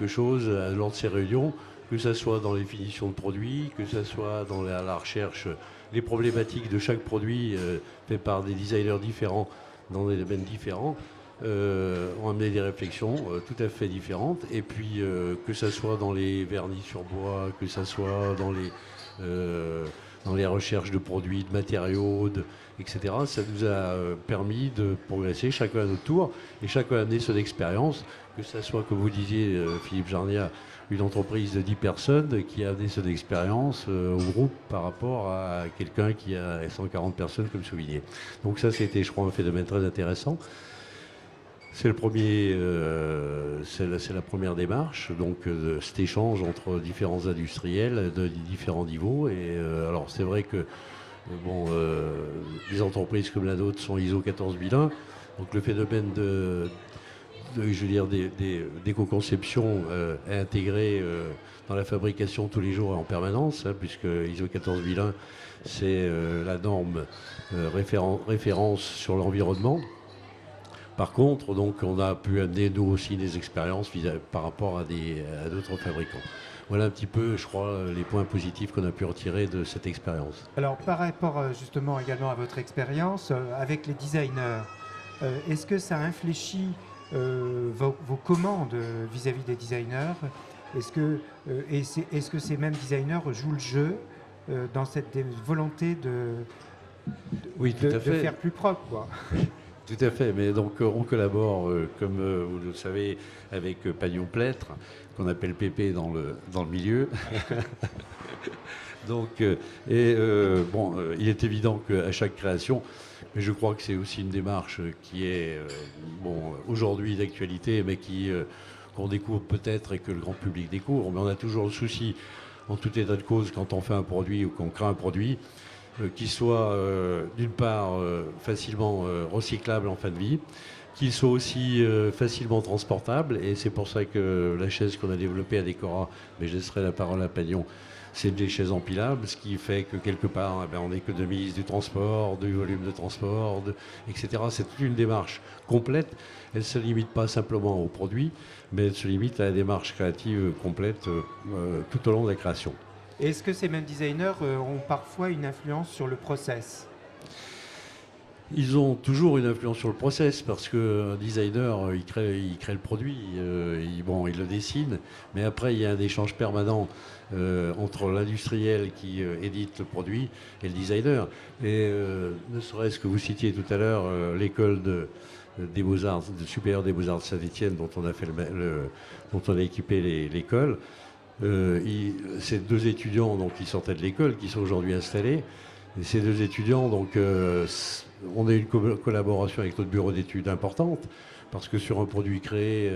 quelque chose lors de ces réunions, que ce soit dans les finitions de produits, que ce soit dans la recherche, les problématiques de chaque produit fait par des designers différents dans des domaines différents, ont amené des réflexions tout à fait différentes. Et puis que ce soit dans les vernis sur bois, que ce soit dans les recherches de produits, de matériaux, etc. Ça nous a permis de progresser chacun à notre tour et chacun a amené son expérience, que ce soit, comme vous disiez, Philippe Jarnia, une entreprise de 10 personnes qui a amené son expérience au groupe par rapport à quelqu'un qui a 140 personnes comme souligné. Donc ça, c'était, je crois, un phénomène très intéressant. C'est le premier, c'est la première démarche, donc cet échange entre différents industriels de différents niveaux. Et alors c'est vrai que bon, les entreprises comme la nôtre sont ISO 14001, donc le phénomène je veux dire, d'éco-conception est intégré dans la fabrication tous les jours et en permanence, hein, puisque ISO 14001 c'est la norme référence sur l'environnement. Par contre, donc, on a pu amener nous aussi des expériences par rapport à d'autres fabricants. Voilà un petit peu, je crois, les points positifs qu'on a pu retirer de cette expérience. Alors, par rapport justement également à votre expérience avec les designers, est-ce que ça infléchit vos commandes vis-à-vis des designers? Est-ce que ces mêmes designers jouent le jeu dans cette volonté Oui, tout à fait. faire plus propre, quoi? Tout à fait, mais donc on collabore, comme vous le savez, avec Pagnon Plêtre, qu'on appelle Pépé dans le milieu. Donc, bon, il est évident qu'à chaque création, mais je crois que c'est aussi une démarche qui est, bon, aujourd'hui d'actualité, mais qu'on découvre peut-être et que le grand public découvre. Mais on a toujours le souci, en tout état de cause, quand on fait un produit ou qu'on crée un produit, qu'il soit d'une part facilement recyclable en fin de vie, qu'il soit aussi facilement transportable, et c'est pour ça que la chaise qu'on a développée à Décora, mais je laisserai la parole à Pagnon, c'est des chaises empilables, ce qui fait que quelque part on économise du transport, du volume de transport, etc. C'est toute une démarche complète. Elle ne se limite pas simplement au produit, mais elle se limite à la démarche créative complète tout au long de la création. Est-ce que ces mêmes designers ont parfois une influence sur le process? Ils ont toujours une influence sur le process parce qu'un designer, il crée le produit, il le dessine, mais après il y a un échange permanent entre l'industriel qui édite le produit et le designer. Et ne serait-ce que vous citiez tout à l'heure l'école des Beaux-Arts, supérieure des Beaux-Arts de Saint-Étienne, dont on a fait dont on a équipé l'école. Ces deux étudiants donc, qui sortaient de l'école, qui sont aujourd'hui installés. Et ces deux étudiants, donc, on a eu une collaboration avec notre bureau d'études importante, parce que sur un produit créé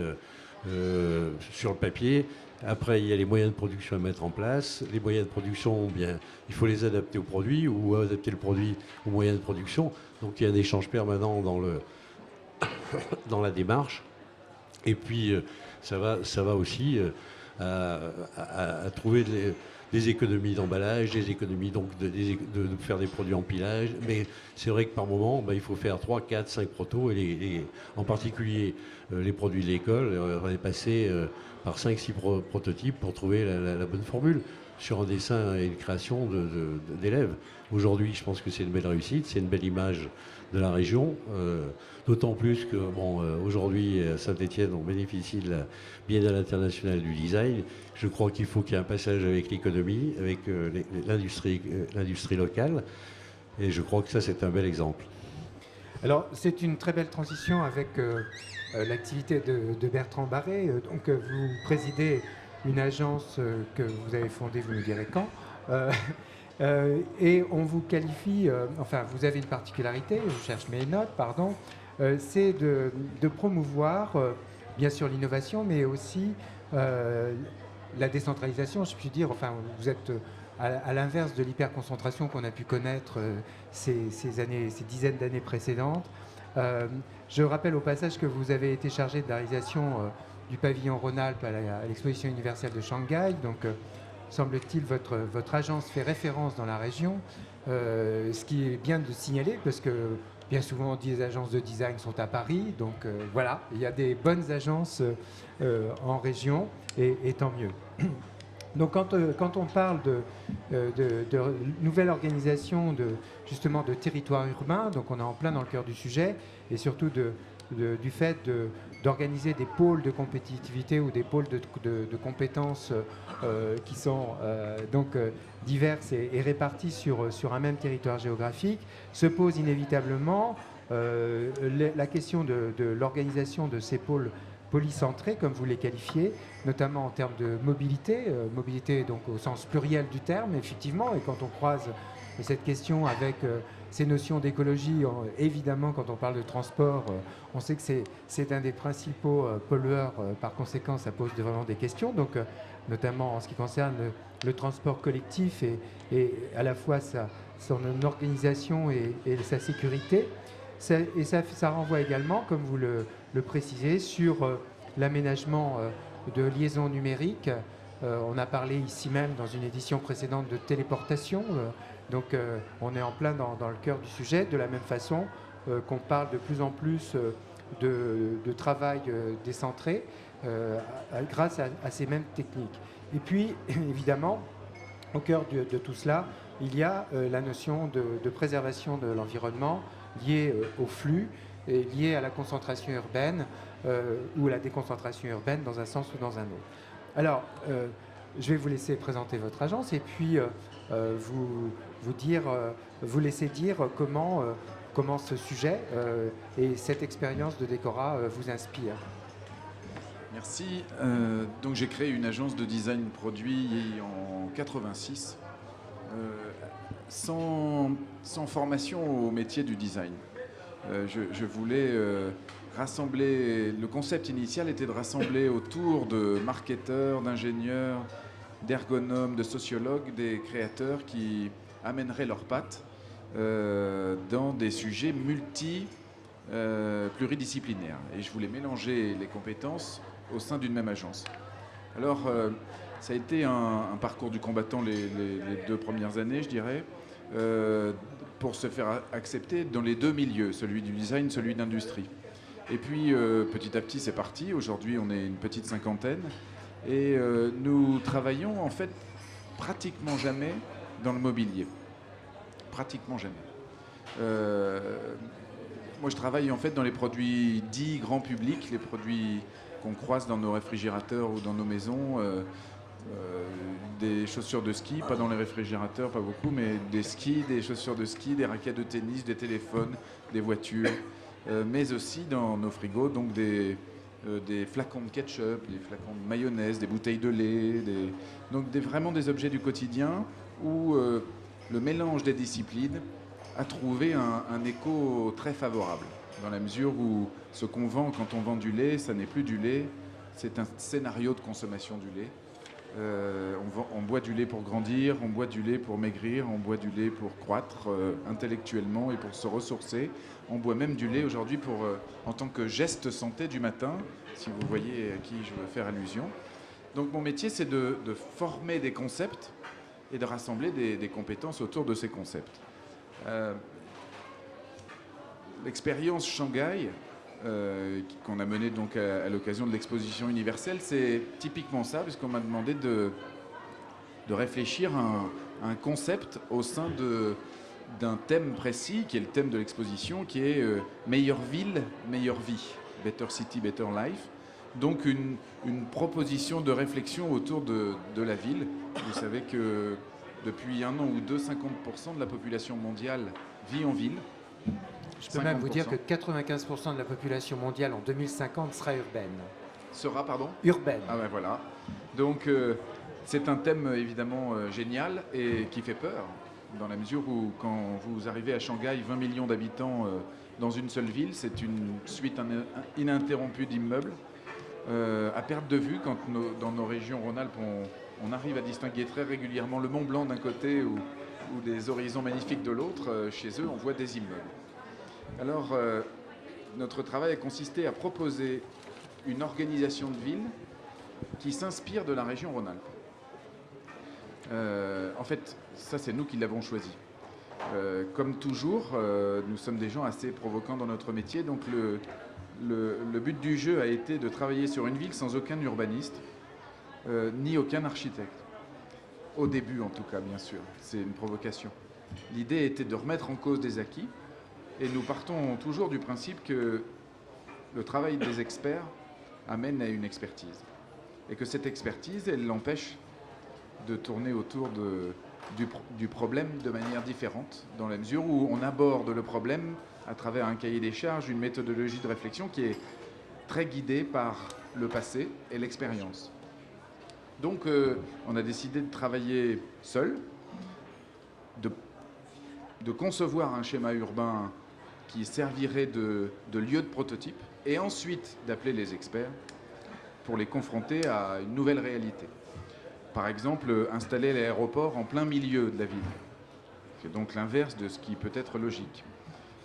sur le papier, après il y a les moyens de production à mettre en place. Les moyens de production, bien, il faut les adapter au produit ou adapter le produit aux moyens de production. Donc il y a un échange permanent dans la démarche. Et puis ça va aussi à trouver des économies d'emballage, des économies donc de faire des produits empilage. Mais c'est vrai que par moment, il faut faire 3, 4, 5 protos, et en particulier les produits de l'école, on est passé par 5, 6 prototypes pour trouver la bonne formule sur un dessin et une création d'élèves. Aujourd'hui, je pense que c'est une belle réussite, c'est une belle image de la région, d'autant plus que aujourd'hui à Saint-Étienne on bénéficie de la Biennale internationale du design. Je crois qu'il faut qu'il y ait un passage avec l'économie, avec l'industrie locale, et je crois que ça c'est un bel exemple. Alors c'est une très belle transition avec l'activité de Bertrand Barré. Donc vous présidez une agence que vous avez fondée, vous nous direz quand. Et on vous qualifie, enfin vous avez une particularité, je cherche mes notes, pardon, c'est de promouvoir bien sûr l'innovation, mais aussi la décentralisation, je puis dire. Enfin, vous êtes à l'inverse de l'hyperconcentration qu'on a pu connaître ces dizaines d'années précédentes. Je rappelle au passage que vous avez été chargé de la réalisation du pavillon Rhône-Alpes à l'exposition universelle de Shanghai. Donc, semble-t-il, votre agence fait référence dans la région, ce qui est bien de signaler, parce que Bien souvent, des agences de design sont à Paris, donc voilà, il y a des bonnes agences en région, et tant mieux. Donc quand on parle de nouvelle organisation justement de territoire urbain, donc on est en plein dans le cœur du sujet, et surtout du fait d'organiser des pôles de compétitivité ou des pôles de compétences qui sont diverses et réparties sur un même territoire géographique, se pose inévitablement la question de l'organisation de ces pôles polycentrés, comme vous les qualifiez, notamment en termes de mobilité, mobilité donc au sens pluriel du terme, effectivement, et quand on croise cette question avec ces notions d'écologie, évidemment, quand on parle de transport, on sait que c'est un des principaux pollueurs, par conséquent, ça pose vraiment des questions, donc notamment en ce qui concerne le transport collectif et à la fois son organisation et sa sécurité. Ça renvoie également, comme vous le précisez, sur l'aménagement de liaisons numériques. On a parlé ici même dans une édition précédente de téléportation. Donc on est en plein dans le cœur du sujet, de la même façon qu'on parle de plus en plus de travail décentré grâce à ces mêmes techniques. Et puis, évidemment, au cœur de tout cela, il y a la notion de préservation de l'environnement liée au flux et liée à la concentration urbaine ou à la déconcentration urbaine dans un sens ou dans un autre. Alors, je vais vous laisser présenter votre agence et puis vous laisser dire comment ce sujet et cette expérience de Décora vous inspire. Merci. Donc j'ai créé une agence de design produit en 86, sans formation au métier du design. Je voulais rassembler. Le concept initial était de rassembler autour de marketeurs, d'ingénieurs, d'ergonomes, de sociologues, des créateurs qui amèneraient leurs pattes dans des sujets pluridisciplinaires. Et je voulais mélanger les compétences au sein d'une même agence. Alors, ça a été un parcours du combattant les 2 premières années, je dirais, pour se faire accepter dans les 2 milieux, celui du design, celui de l'industrie. Et puis, petit à petit, c'est parti. Aujourd'hui, on est une petite cinquantaine. Et nous travaillons, en fait, pratiquement jamais dans le mobilier. Pratiquement jamais. Moi, je travaille, en fait, dans les produits dits grand public, les produits qu'on croise dans nos réfrigérateurs ou dans nos maisons, des chaussures de ski, pas dans les réfrigérateurs, pas beaucoup, mais des skis, des chaussures de ski, des raquettes de tennis, des téléphones, des voitures, mais aussi dans nos frigos, donc des flacons de ketchup, des flacons de mayonnaise, des bouteilles de lait, donc vraiment des objets du quotidien où le mélange des disciplines a trouvé un écho très favorable, dans la mesure où ce qu'on vend quand on vend du lait, ça n'est plus du lait, c'est un scénario de consommation du lait. On boit du lait pour grandir, on boit du lait pour maigrir, on boit du lait pour croître intellectuellement et pour se ressourcer. On boit même du lait aujourd'hui en tant que geste santé du matin, si vous voyez à qui je veux faire allusion. Donc mon métier, c'est de former des concepts et de rassembler des compétences autour de ces concepts. L'expérience Shanghai, qu'on a menée donc à l'occasion de l'exposition universelle, c'est typiquement ça, puisqu'on m'a demandé de réfléchir à un concept au sein d'un thème précis, qui est le thème de l'exposition, qui est meilleure ville, meilleure vie, Better City, Better Life. Donc une proposition de réflexion autour de la ville. Vous savez que depuis 1 an ou 2, 50% de la population mondiale vit en ville. Je peux même vous dire que 95% de la population mondiale en 2050 sera urbaine. Sera, pardon ? Urbaine. Ah ben voilà. Donc c'est un thème évidemment génial et qui fait peur, dans la mesure où quand vous arrivez à Shanghai, 20 millions d'habitants dans une seule ville, c'est une suite ininterrompue d'immeubles. À perte de vue, quand dans nos régions Rhône-Alpes, on arrive à distinguer très régulièrement le Mont Blanc d'un côté ou des horizons magnifiques de l'autre, chez eux, on voit des immeubles. Alors, notre travail a consisté à proposer une organisation de ville qui s'inspire de la région Rhône-Alpes. En fait, ça, c'est nous qui l'avons choisi. Comme toujours, nous sommes des gens assez provocants dans notre métier, donc le but du jeu a été de travailler sur une ville sans aucun urbaniste, ni aucun architecte. Au début, en tout cas, bien sûr, c'est une provocation. L'idée était de remettre en cause des acquis, et nous partons toujours du principe que le travail des experts amène à une expertise. Et que cette expertise, elle l'empêche de tourner autour du problème de manière différente, dans la mesure où on aborde le problème à travers un cahier des charges, une méthodologie de réflexion qui est très guidée par le passé et l'expérience. Donc on a décidé de travailler seul, de concevoir un schéma urbain qui servirait de lieu de prototype, et ensuite d'appeler les experts pour les confronter à une nouvelle réalité. Par exemple, installer l'aéroport en plein milieu de la ville. C'est donc l'inverse de ce qui peut être logique.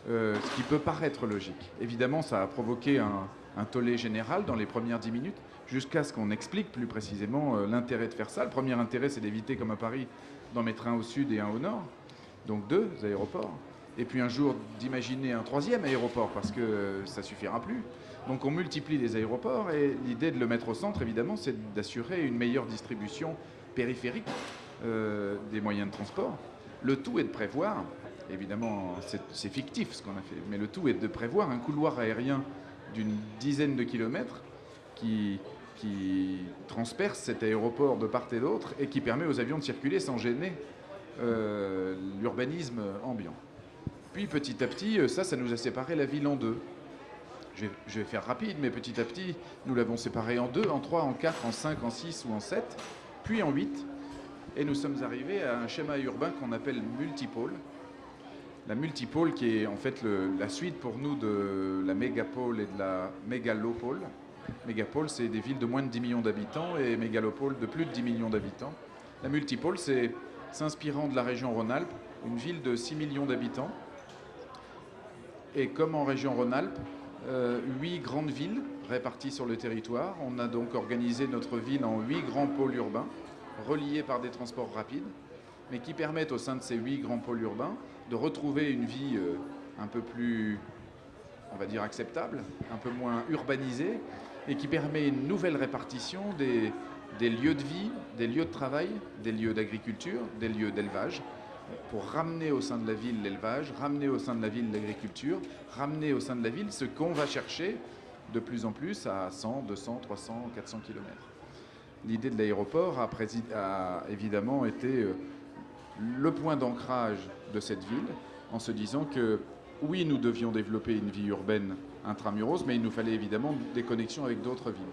Ce qui peut paraître logique. Évidemment, ça a provoqué un tollé général dans les premières 10 minutes, jusqu'à ce qu'on explique plus précisément l'intérêt de faire ça. Le premier intérêt, c'est d'éviter, comme à Paris, d'en mettre un au sud et un au nord, donc 2 aéroports. Et puis un jour, d'imaginer un 3e aéroport, parce que ça suffira plus. Donc on multiplie les aéroports, et l'idée de le mettre au centre, évidemment, c'est d'assurer une meilleure distribution périphérique des moyens de transport. Le tout est de prévoir, évidemment c'est fictif ce qu'on a fait, mais le tout est de prévoir un couloir aérien d'une dizaine de kilomètres qui transperce cet aéroport de part et d'autre et qui permet aux avions de circuler sans gêner l'urbanisme ambiant. Puis petit à petit, ça nous a séparé la ville en deux. Je vais faire rapide, mais petit à petit, nous l'avons séparé en 2, en 3, en 4, en 5, en 6 ou en 7, puis en 8. Et nous sommes arrivés à un schéma urbain qu'on appelle multipôle. La multipôle qui est en fait la suite pour nous de la mégapôle et de la mégalopôle. Mégapôle, c'est des villes de moins de 10 millions d'habitants, et mégalopôle de plus de 10 millions d'habitants. La multipôle, c'est s'inspirant de la région Rhône-Alpes, une ville de 6 millions d'habitants. Et comme en région Rhône-Alpes, 8 grandes villes réparties sur le territoire. On a donc organisé notre ville en 8 grands pôles urbains, reliés par des transports rapides, mais qui permettent au sein de ces 8 grands pôles urbains de retrouver une vie un peu plus, on va dire, acceptable, un peu moins urbanisée, et qui permet une nouvelle répartition des lieux de vie, des lieux de travail, des lieux d'agriculture, des lieux d'élevage, pour ramener au sein de la ville l'élevage, ramener au sein de la ville l'agriculture, ramener au sein de la ville ce qu'on va chercher de plus en plus à 100, 200, 300, 400 km. L'idée de l'aéroport a évidemment été le point d'ancrage de cette ville, en se disant que oui, nous devions développer une vie urbaine intramuros, mais il nous fallait évidemment des connexions avec d'autres villes.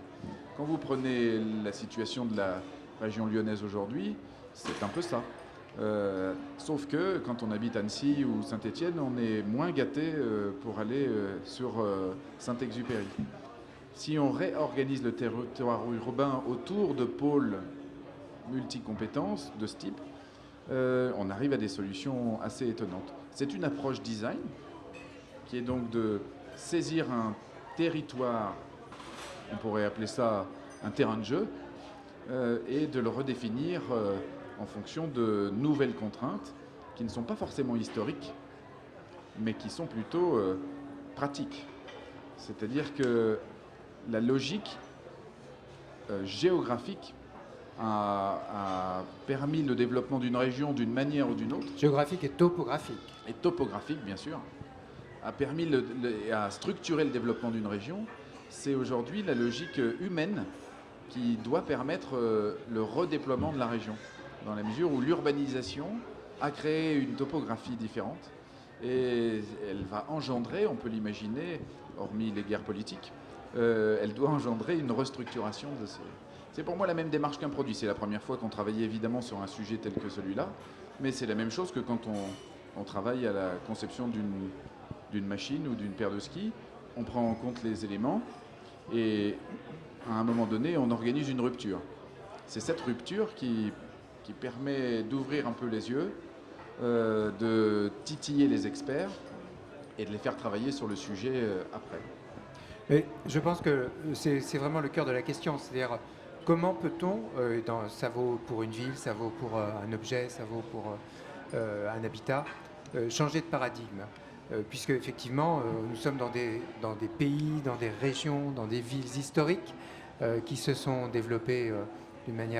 Quand vous prenez la situation de la région lyonnaise aujourd'hui, c'est un peu ça. Sauf que quand on habite Annecy ou Saint-Étienne, on est moins gâté pour aller sur Saint-Exupéry. Si on réorganise le territoire urbain autour de pôles multicompétences de ce type, on arrive à des solutions assez étonnantes. C'est une approche design qui est donc de saisir un territoire, on pourrait appeler ça un terrain de jeu, et de le redéfinir en fonction de nouvelles contraintes qui ne sont pas forcément historiques, mais qui sont plutôt pratiques. C'est-à-dire que la logique géographique a permis le développement d'une région d'une manière ou d'une autre. Géographique et topographique. Et topographique, bien sûr. A permis à structurer le développement d'une région. C'est aujourd'hui la logique humaine qui doit permettre le redéploiement de la région, dans la mesure où l'urbanisation a créé une topographie différente et elle va engendrer, on peut l'imaginer, hormis les guerres politiques, elle doit engendrer une restructuration de ces... C'est pour moi la même démarche qu'un produit. C'est la première fois qu'on travaillait évidemment sur un sujet tel que celui-là, mais c'est la même chose que quand on travaille à la conception d'une machine ou d'une paire de skis. On prend en compte les éléments et à un moment donné, on organise une rupture. C'est cette rupture qui permet d'ouvrir un peu les yeux, de titiller les experts et de les faire travailler sur le sujet après. Mais je pense que c'est vraiment le cœur de la question, c'est-à-dire comment peut-on, ça vaut pour une ville, ça vaut pour un objet, ça vaut pour un habitat, changer de paradigme. Puisque effectivement, nous sommes dans des pays, dans des régions, dans des villes historiques qui se sont développées d'une manière